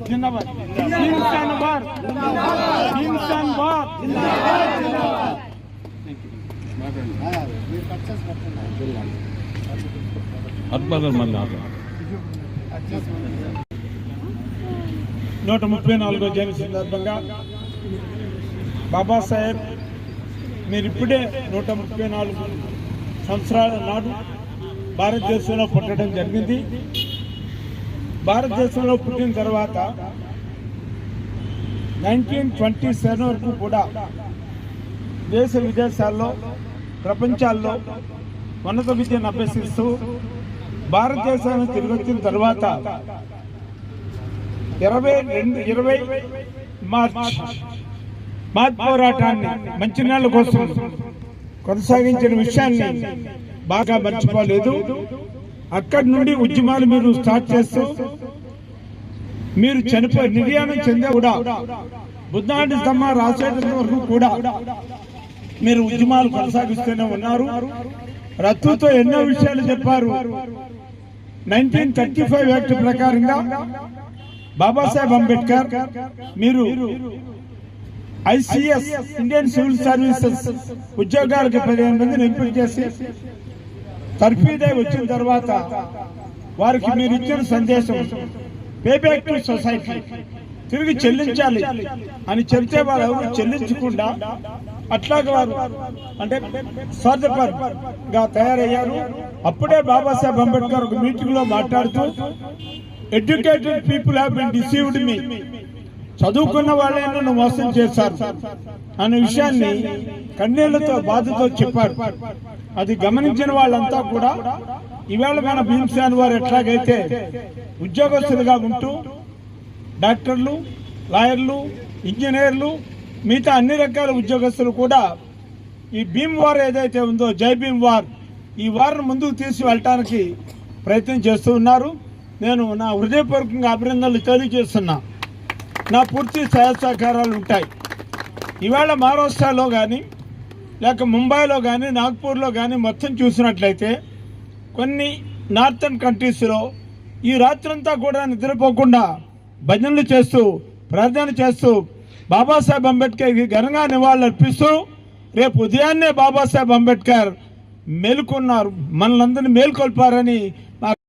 जिंदाबाद इंसान वार इंसान वार నూట 34వ జయంతి సందర్భంగా బాబాసాహెబ్ మీరు ఇప్పుడే 134 సంవత్సరాల నాడు భారతదేశంలో పుట్టడం జరిగింది. భారతదేశంలో పుట్టిన తర్వాత 1927 వరకు కూడా దేశ విదేశాల్లో ప్రపంచాల్లో ఉన్నత విద్యను అభ్యసిస్తూ భారతదేశాన్ని తిరిగి వచ్చిన తర్వాత 20 మార్చ్ పోరాటాన్ని మంచినీళ్ళ కోసం కొనసాగించిన విషయాన్ని బాగా మర్చిపోలేదు. అక్కడి నుండి ఉద్యమాలు మీరు స్టార్ట్ చేస్తూ మీరు చనిపోయి నిర్యాణం చెందే కూడా బుద్ధాంటి స్తంభ రాసేటంత వరకు కూడా మీరు ఉద్యమాలు కొనసాగిస్తూనే ఉన్నారు. రత్తుతో ఎన్నో విషయాలు చెప్పారు. 1935 యాక్ట్ ప్రకారంగా బాబాసాహెబ్ అంబేద్కర్ మీరు ICS ఇండియన్ సివిల్ సర్వీసెస్ ఉద్యోగాలకు 15 మందిని ఎంపిక చేసి తర్ఫీదై వచ్చిన తర్వాత వారికి మీరు ఇచ్చిన సందేశం పే బ్యాక్ టు సొసైటీ, తిరిగి చెల్లించాలి అని చెప్తే వారు ఎవరు చెల్లించకుండా అట్లాగే వారు అంటే స్వార్థపరంగా తయారయ్యారు. అప్పుడే బాబాసాహెబ్ అంబేద్కర్ ఒక మీటింగ్ లో మాట్లాడుతూ educated people have been deceived me, చదువుకున్న వాళ్ళే నన్ను మోసం చేశారు అనే విషయాన్ని కన్నీళ్లతో బాధతో చెప్పారు. అది గమనించిన వాళ్ళంతా కూడా ఈవేళ మన భీమసేన్ వారు ఎట్లాగైతే ఉద్యోగస్తులుగా ఉంటూ డాక్టర్లు, లాయర్లు, ఇంజనీర్లు, మిగతా అన్ని రకాల ఉద్యోగస్తులు కూడా ఈ భీమ్ వార్ ఏదైతే ఉందో జై భీమ్ వార్, ఈ వార్ను ముందుకు తీసుకువెళ్ళటానికి ప్రయత్నం చేస్తూ ఉన్నారు. నేను నా హృదయపూర్వకంగా అభినందనలు తెలియజేస్తున్నా. నా పూర్తి సహకారాలు ఉంటాయి. ఇవాళ మహారాష్ట్రలో కానీ లేక ముంబైలో కానీ నాగ్పూర్లో కానీ మొత్తం చూసినట్లయితే కొన్ని నార్థన్ కంట్రీస్లో ఈ రాత్రంతా కూడా నిద్రపోకుండా భజనలు చేస్తూ ప్రార్థన చేస్తూ బాబాసాహెబ్ అంబేద్కర్కి ఘనంగా నివాళులు అర్పిస్తూ రేపు ఉదయాన్నే బాబాసాహెబ్ అంబేద్కర్ మేలుకున్నారు, మనలందరినీ మేల్కొల్పారని నా